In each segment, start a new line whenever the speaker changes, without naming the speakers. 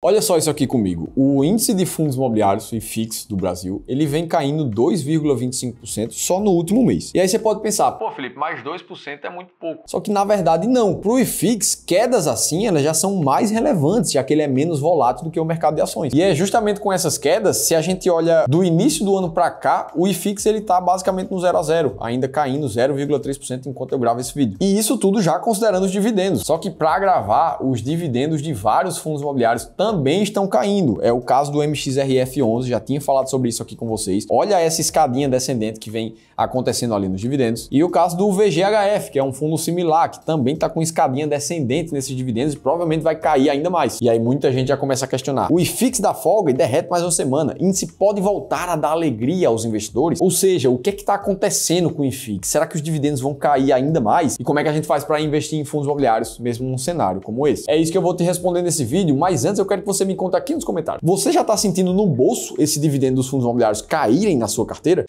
Olha só isso aqui comigo. O índice de fundos imobiliários, o IFIX do Brasil, ele vem caindo 2,25% só no último mês. E aí você pode pensar, pô, Felipe, mais 2% é muito pouco. Só que na verdade não. Para o IFIX, quedas assim, elas já são mais relevantes, já que ele é menos volátil do que o mercado de ações. E é justamente com essas quedas, se a gente olha do início do ano para cá, o IFIX ele tá basicamente no 0 a 0, ainda caindo 0,3% enquanto eu gravo esse vídeo. E isso tudo já considerando os dividendos. Só que para gravar, os dividendos de vários fundos imobiliários também estão caindo. É o caso do MXRF11, já tinha falado sobre isso aqui com vocês. Olha essa escadinha descendente que vem acontecendo ali nos dividendos. E o caso do VGHF, que é um fundo similar, que também está com escadinha descendente nesses dividendos e provavelmente vai cair ainda mais. E aí muita gente já começa a questionar. O IFIX dá folga e derrete mais uma semana. Índice pode voltar a dar alegria aos investidores? Ou seja, o que é que está acontecendo com o IFIX? Será que os dividendos vão cair ainda mais? E como é que a gente faz para investir em fundos imobiliários, mesmo num cenário como esse? É isso que eu vou te responder nesse vídeo, mas antes eu quero que você me conta aqui nos comentários. Você já está sentindo no bolso esse dividendo dos fundos imobiliários caírem na sua carteira?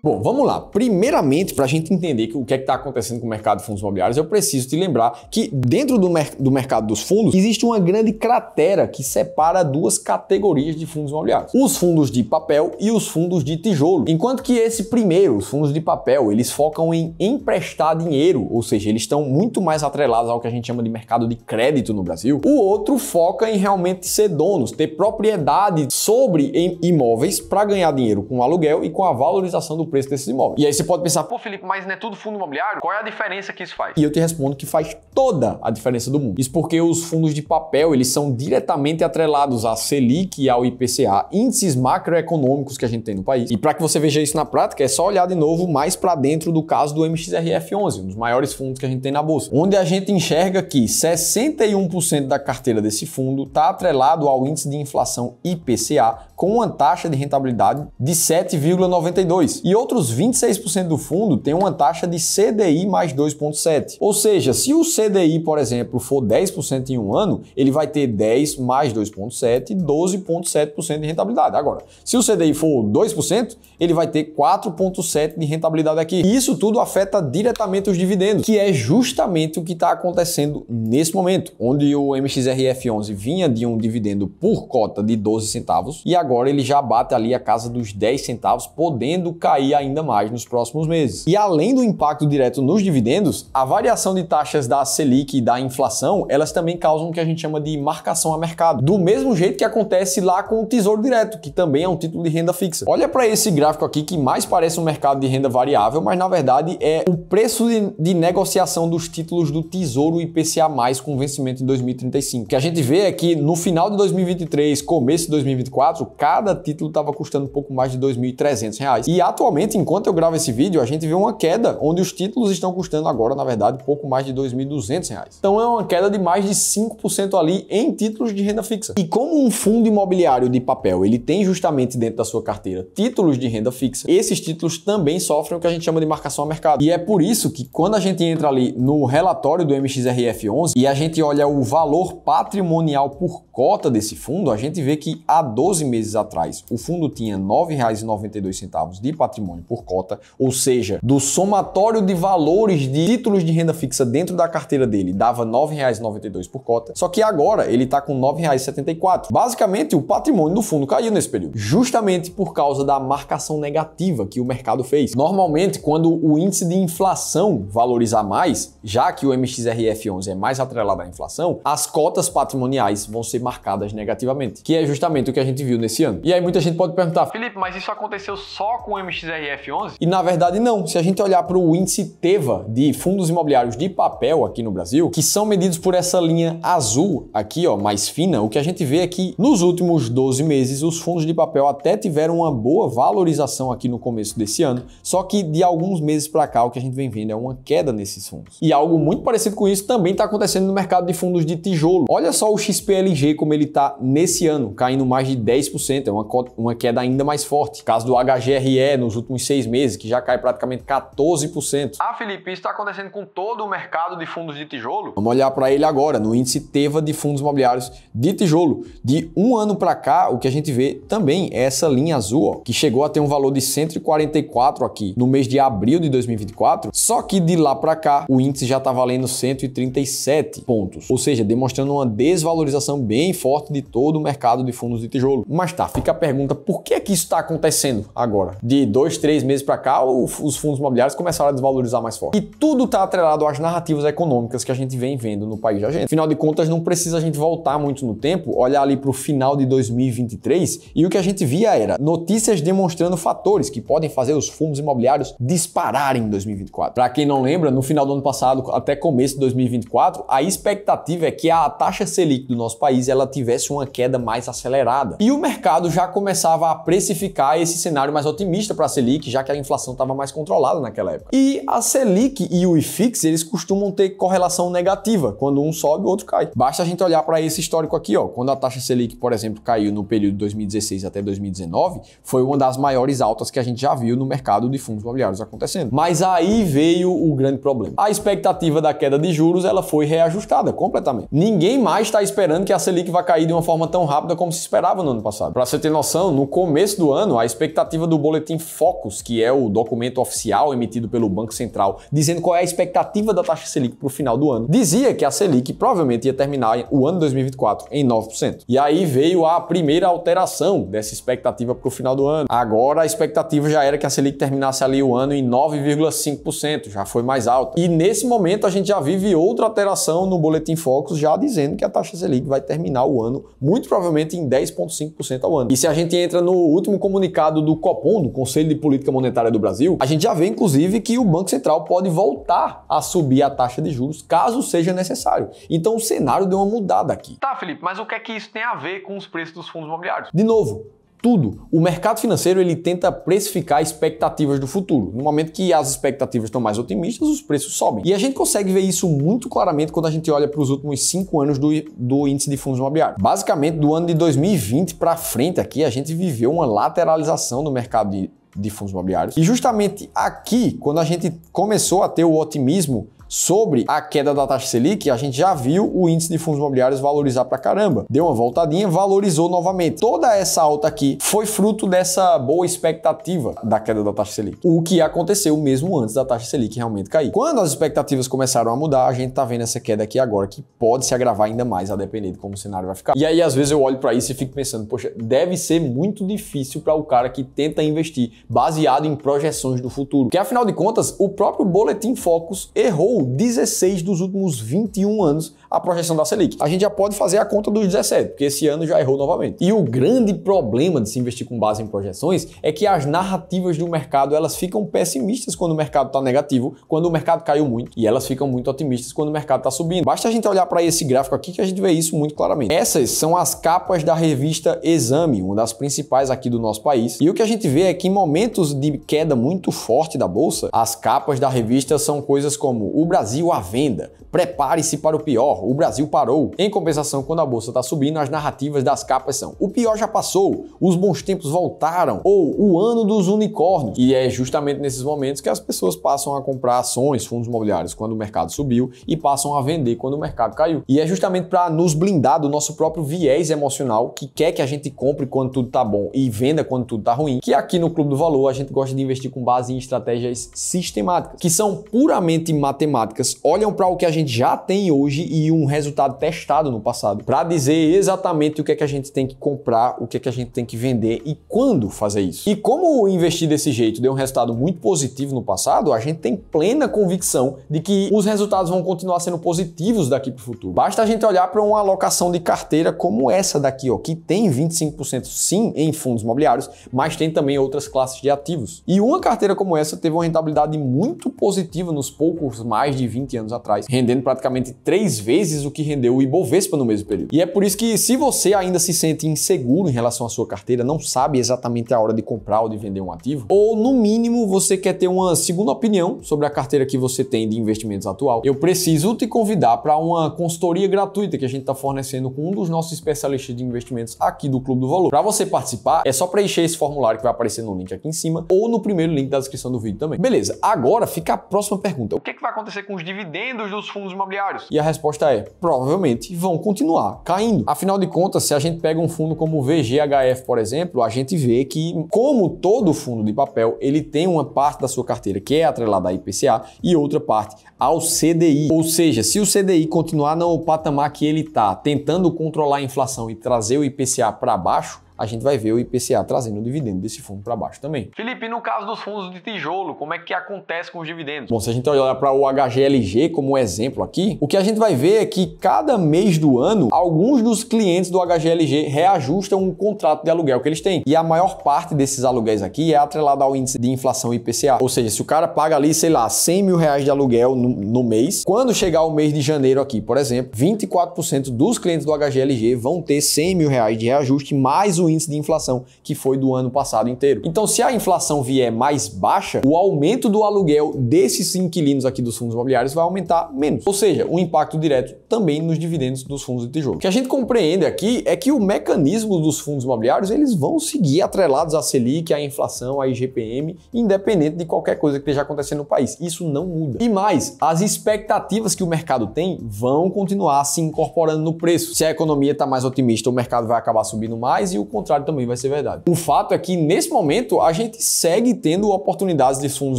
Bom, vamos lá. Primeiramente, para a gente entender o que é que está acontecendo com o mercado de fundos imobiliários, eu preciso te lembrar que dentro do mercado dos fundos existe uma grande cratera que separa duas categorias de fundos imobiliários. Os fundos de papel e os fundos de tijolo. Enquanto que esse primeiro, os fundos de papel, eles focam em emprestar dinheiro, ou seja, eles estão muito mais atrelados ao que a gente chama de mercado de crédito no Brasil. O outro foca em realmente ser donos, ter propriedade sobre imóveis para ganhar dinheiro com o aluguel e com a valorização do preço desses imóveis. E aí você pode pensar, pô, Felipe, mas não é tudo fundo imobiliário? Qual é a diferença que isso faz? E eu te respondo que faz toda a diferença do mundo. Isso porque os fundos de papel, eles são diretamente atrelados à Selic e ao IPCA, índices macroeconômicos que a gente tem no país. E para que você veja isso na prática, é só olhar de novo mais para dentro do caso do MXRF11, um dos maiores fundos que a gente tem na bolsa, onde a gente enxerga que 61% da carteira desse fundo está atrelado ao índice de inflação IPCA, com uma taxa de rentabilidade de 7,92. E outros 26% do fundo tem uma taxa de CDI mais 2,7. Ou seja, se o CDI, por exemplo, for 10% em um ano, ele vai ter 10 mais 2,7, 12,7% de rentabilidade. Agora, se o CDI for 2%, ele vai ter 4,7% de rentabilidade aqui. E isso tudo afeta diretamente os dividendos, que é justamente o que está acontecendo nesse momento, onde o MXRF11 vinha de um dividendo por cota de 12 centavos e agora ele já bate ali a casa dos 10 centavos, podendo cair ainda mais nos próximos meses. E além do impacto direto nos dividendos, a variação de taxas da Selic e da inflação, elas também causam o que a gente chama de marcação a mercado. Do mesmo jeito que acontece lá com o Tesouro Direto, que também é um título de renda fixa. Olha para esse gráfico aqui que mais parece um mercado de renda variável, mas na verdade é o preço de negociação dos títulos do Tesouro IPCA+, com vencimento em 2035. O que a gente vê é que no final de 2023, começo de 2024, cada título estava custando um pouco mais de R$ 2.300. E atualmente, enquanto eu gravo esse vídeo, a gente vê uma queda, onde os títulos estão custando agora, na verdade, pouco mais de R$ 2.200. Então é uma queda de mais de 5% ali em títulos de renda fixa. E como um fundo imobiliário de papel, ele tem justamente dentro da sua carteira títulos de renda fixa, esses títulos também sofrem o que a gente chama de marcação a mercado. E é por isso que quando a gente entra ali no relatório do MXRF11 e a gente olha o valor patrimonial por cota desse fundo, a gente vê que há 12 meses atrás o fundo tinha R$ 9,92 de patrimônio por cota, ou seja, do somatório de valores de títulos de renda fixa dentro da carteira dele, dava R$ 9,92 por cota, só que agora ele está com R$ 9,74. Basicamente, o patrimônio do fundo caiu nesse período, justamente por causa da marcação negativa que o mercado fez. Normalmente, quando o índice de inflação valorizar mais, já que o MXRF11 é mais atrelado à inflação, as cotas patrimoniais vão ser marcadas negativamente, que é justamente o que a gente viu nesse ano. E aí muita gente pode perguntar, Felipe, mas isso aconteceu só com o MXRF11? E na verdade não. Se a gente olhar para o índice TEVA de fundos imobiliários de papel aqui no Brasil, que são medidos por essa linha azul aqui, ó, mais fina, o que a gente vê é que nos últimos 12 meses os fundos de papel até tiveram uma boa valorização aqui no começo desse ano, só que de alguns meses para cá o que a gente vem vendo é uma queda nesses fundos. E algo muito parecido com isso também está acontecendo no mercado de fundos de tijolo. Olha só o XPLG como ele está nesse ano, caindo mais de 10%, é uma queda ainda mais forte. O caso do HGRE nos últimos últimos 6 meses, que já cai praticamente 14%. Ah, Felipe, isso está acontecendo com todo o mercado de fundos de tijolo? Vamos olhar para ele agora, no índice Teva de fundos imobiliários de tijolo. De um ano para cá, o que a gente vê também é essa linha azul, ó, que chegou a ter um valor de 144 aqui no mês de abril de 2024, só que de lá para cá o índice já está valendo 137 pontos, ou seja, demonstrando uma desvalorização bem forte de todo o mercado de fundos de tijolo. Mas tá, fica a pergunta, por que é que isso está acontecendo agora? De 2, 3 meses para cá, os fundos imobiliários começaram a desvalorizar mais forte. E tudo está atrelado às narrativas econômicas que a gente vem vendo no país da gente. Afinal de contas, não precisa a gente voltar muito no tempo, olhar ali para o final de 2023 e o que a gente via era notícias demonstrando fatores que podem fazer os fundos imobiliários dispararem em 2024. Para quem não lembra, no final do ano passado até começo de 2024, a expectativa é que a taxa Selic do nosso país ela tivesse uma queda mais acelerada. E o mercado já começava a precificar esse cenário mais otimista para a Selic, já que a inflação estava mais controlada naquela época. E a Selic e o IFIX, eles costumam ter correlação negativa. Quando um sobe, o outro cai. Basta a gente olhar para esse histórico aqui, ó. Quando a taxa Selic, por exemplo, caiu no período de 2016 até 2019, foi uma das maiores altas que a gente já viu no mercado de fundos imobiliários acontecendo. Mas aí veio o grande problema. A expectativa da queda de juros, ela foi reajustada completamente. Ninguém mais está esperando que a Selic vai cair de uma forma tão rápida como se esperava no ano passado. Para você ter noção, no começo do ano, a expectativa do Boletim Focus, que é o documento oficial emitido pelo Banco Central, dizendo qual é a expectativa da taxa Selic para o final do ano, dizia que a Selic provavelmente ia terminar o ano 2024 em 9%. E aí veio a primeira alteração dessa expectativa para o final do ano. Agora a expectativa já era que a Selic terminasse ali o ano em 9,5%, já foi mais alta. E nesse momento a gente já vive outra alteração no Boletim Focus, já dizendo que a taxa Selic vai terminar o ano muito provavelmente em 10,5% ao ano. E se a gente entra no último comunicado do Copom, do Conselho de Política Monetária do Brasil, a gente já vê inclusive que o Banco Central pode voltar a subir a taxa de juros caso seja necessário. Então o cenário deu uma mudada aqui. Tá, Felipe, mas o que é que isso tem a ver com os preços dos fundos imobiliários? De novo, tudo. O mercado financeiro ele tenta precificar expectativas do futuro. No momento que as expectativas estão mais otimistas, os preços sobem. E a gente consegue ver isso muito claramente quando a gente olha para os últimos 5 anos do índice de fundos imobiliários. Basicamente, do ano de 2020 para frente aqui, a gente viveu uma lateralização no mercado de fundos imobiliários. E justamente aqui, quando a gente começou a ter o otimismo sobre a queda da taxa Selic, a gente já viu o índice de fundos imobiliários valorizar pra caramba. Deu uma voltadinha, valorizou novamente. Toda essa alta aqui foi fruto dessa boa expectativa da queda da taxa Selic. O que aconteceu mesmo antes da taxa Selic realmente cair. Quando as expectativas começaram a mudar, a gente tá vendo essa queda aqui agora, que pode se agravar ainda mais a depender de como o cenário vai ficar. E aí, às vezes, eu olho para isso e fico pensando, poxa, deve ser muito difícil para o cara que tenta investir baseado em projeções do futuro. Porque, afinal de contas, o próprio Boletim Focus errou 16 dos últimos 21 anos a projeção da Selic. A gente já pode fazer a conta dos 17, porque esse ano já errou novamente. E o grande problema de se investir com base em projeções é que as narrativas do mercado, elas ficam pessimistas quando o mercado está negativo, quando o mercado caiu muito, e elas ficam muito otimistas quando o mercado está subindo. Basta a gente olhar para esse gráfico aqui que a gente vê isso muito claramente. Essas são as capas da revista Exame, uma das principais aqui do nosso país. E o que a gente vê é que em momentos de queda muito forte da bolsa, as capas da revista são coisas como o Brasil à venda, prepare-se para o pior, o Brasil parou. Em compensação, quando a bolsa está subindo, as narrativas das capas são: o pior já passou, os bons tempos voltaram, ou o ano dos unicórnios. E é justamente nesses momentos que as pessoas passam a comprar ações, fundos imobiliários, quando o mercado subiu, e passam a vender quando o mercado caiu. E é justamente para nos blindar do nosso próprio viés emocional, que quer que a gente compre quando tudo tá bom e venda quando tudo tá ruim, que aqui no Clube do Valor a gente gosta de investir com base em estratégias sistemáticas, que são puramente matemáticas, olham para o que a gente já tem hoje e um resultado testado no passado, para dizer exatamente o que é que a gente tem que comprar, o que é que a gente tem que vender e quando fazer isso. E como investir desse jeito deu um resultado muito positivo no passado, a gente tem plena convicção de que os resultados vão continuar sendo positivos daqui para o futuro. Basta a gente olhar para uma alocação de carteira como essa daqui, ó, que tem 25% sim em fundos imobiliários, mas tem também outras classes de ativos. E uma carteira como essa teve uma rentabilidade muito positiva nos poucos mais mais de 20 anos atrás, rendendo praticamente 3 vezes o que rendeu o Ibovespa no mesmo período. E é por isso que, se você ainda se sente inseguro em relação à sua carteira, não sabe exatamente a hora de comprar ou de vender um ativo, ou no mínimo você quer ter uma segunda opinião sobre a carteira que você tem de investimentos atual, eu preciso te convidar para uma consultoria gratuita que a gente está fornecendo com um dos nossos especialistas de investimentos aqui do Clube do Valor. Para você participar, é só preencher esse formulário que vai aparecer no link aqui em cima ou no primeiro link da descrição do vídeo também. Beleza, agora fica a próxima pergunta. O que vai acontecer com os dividendos dos fundos imobiliários? E a resposta é, provavelmente vão continuar caindo. Afinal de contas, se a gente pega um fundo como o VGHF, por exemplo, a gente vê que, como todo fundo de papel, ele tem uma parte da sua carteira que é atrelada à IPCA e outra parte ao CDI. Ou seja, se o CDI continuar no patamar que ele está, tentando controlar a inflação e trazer o IPCA para baixo, a gente vai ver o IPCA trazendo o dividendo desse fundo para baixo também. Felipe, no caso dos fundos de tijolo, como é que acontece com os dividendos? Bom, se a gente olhar para o HGLG como exemplo aqui, o que a gente vai ver é que cada mês do ano, alguns dos clientes do HGLG reajustam um contrato de aluguel que eles têm. E a maior parte desses aluguéis aqui é atrelada ao índice de inflação IPCA. Ou seja, se o cara paga ali, sei lá, 100 mil reais de aluguel no mês, quando chegar o mês de janeiro aqui, por exemplo, 24% dos clientes do HGLG vão ter 100 mil reais de reajuste mais o índice de inflação que foi do ano passado inteiro. Então, se a inflação vier mais baixa, o aumento do aluguel desses inquilinos aqui dos fundos imobiliários vai aumentar menos. Ou seja, um impacto direto também nos dividendos dos fundos de tijolo. O que a gente compreende aqui é que o mecanismo dos fundos imobiliários, eles vão seguir atrelados à Selic, à inflação, à IGPM, independente de qualquer coisa que esteja acontecendo no país. Isso não muda. E mais, as expectativas que o mercado tem vão continuar se incorporando no preço. Se a economia está mais otimista, o mercado vai acabar subindo mais e o contrário também vai ser verdade. O fato é que, nesse momento, a gente segue tendo oportunidades de fundos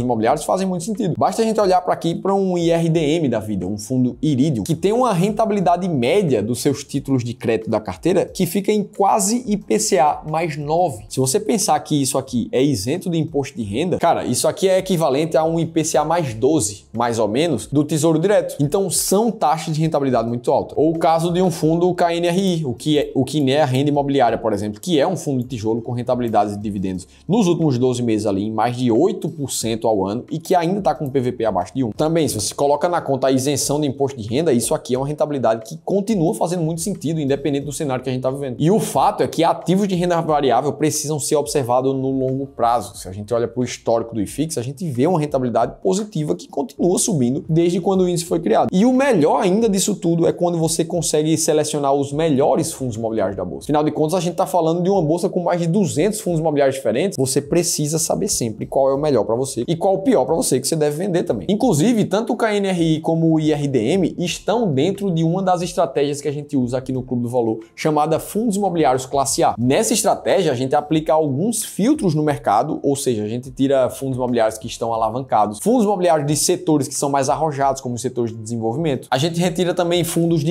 imobiliários que fazem muito sentido. Basta a gente olhar para aqui para um IRDM da vida, um fundo Iridium, que tem uma rentabilidade média dos seus títulos de crédito da carteira que fica em quase IPCA mais 9. Se você pensar que isso aqui é isento de imposto de renda, cara, isso aqui é equivalente a um IPCA mais 12, mais ou menos, do Tesouro Direto. Então, são taxas de rentabilidade muito altas. Ou o caso de um fundo KNRI, o que é a renda imobiliária, por exemplo, que é um fundo de tijolo com rentabilidades de dividendos nos últimos 12 meses ali em mais de 8% ao ano e que ainda está com PVP abaixo de 1. Também, se você coloca na conta a isenção de imposto de renda, isso aqui é uma rentabilidade que continua fazendo muito sentido, independente do cenário que a gente está vivendo. E o fato é que ativos de renda variável precisam ser observados no longo prazo. Se a gente olha para o histórico do IFIX, a gente vê uma rentabilidade positiva que continua subindo desde quando o índice foi criado. E o melhor ainda disso tudo é quando você consegue selecionar os melhores fundos imobiliários da bolsa. Afinal de contas, a gente está falando de uma bolsa com mais de 200 fundos imobiliários diferentes. Você precisa saber sempre qual é o melhor para você e qual o pior para você que você deve vender também. Inclusive, tanto o KNRI como o IRDM estão dentro de uma das estratégias que a gente usa aqui no Clube do Valor, chamada Fundos Imobiliários Classe A. Nessa estratégia, a gente aplica alguns filtros no mercado, ou seja, a gente tira fundos imobiliários que estão alavancados, fundos imobiliários de setores que são mais arrojados, como os setores de desenvolvimento. A gente retira também fundos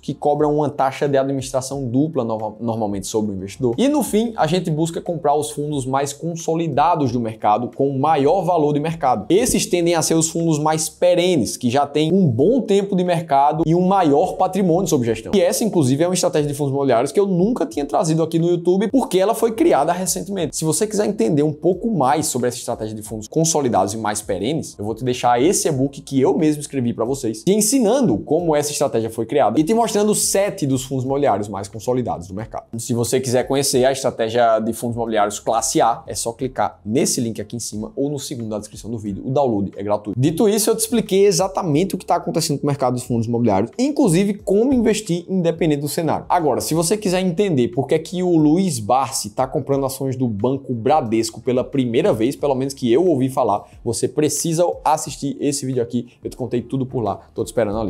que cobram uma taxa de administração dupla normalmente sobre o investidor. E no fim, a gente busca comprar os fundos mais consolidados do mercado com maior valor de mercado. Esses tendem a ser os fundos mais perenes, que já têm um bom tempo de mercado e um maior patrimônio sob gestão. E essa, inclusive, é uma estratégia de fundos imobiliários que eu nunca tinha trazido aqui no YouTube, porque ela foi criada recentemente. Se você quiser entender um pouco mais sobre essa estratégia de fundos consolidados e mais perenes, eu vou te deixar esse e-book que eu mesmo escrevi para vocês, te ensinando como essa estratégia foi criada e te mostrando 7 dos fundos imobiliários mais consolidados do mercado. Se você quiser conhecer a estratégia de fundos imobiliários classe A, é só clicar nesse link aqui em cima ou no segundo da descrição do vídeo. O download é gratuito. Dito isso, eu te expliquei exatamente o que está acontecendo com o mercado dos fundos imobiliários, inclusive como investir independente do cenário. Agora, se você quiser entender por que é que o Luiz Barsi está comprando ações do Banco Bradesco pela primeira vez, pelo menos que eu ouvi falar, você precisa assistir esse vídeo aqui. Eu te contei tudo por lá. Tô te esperando ali.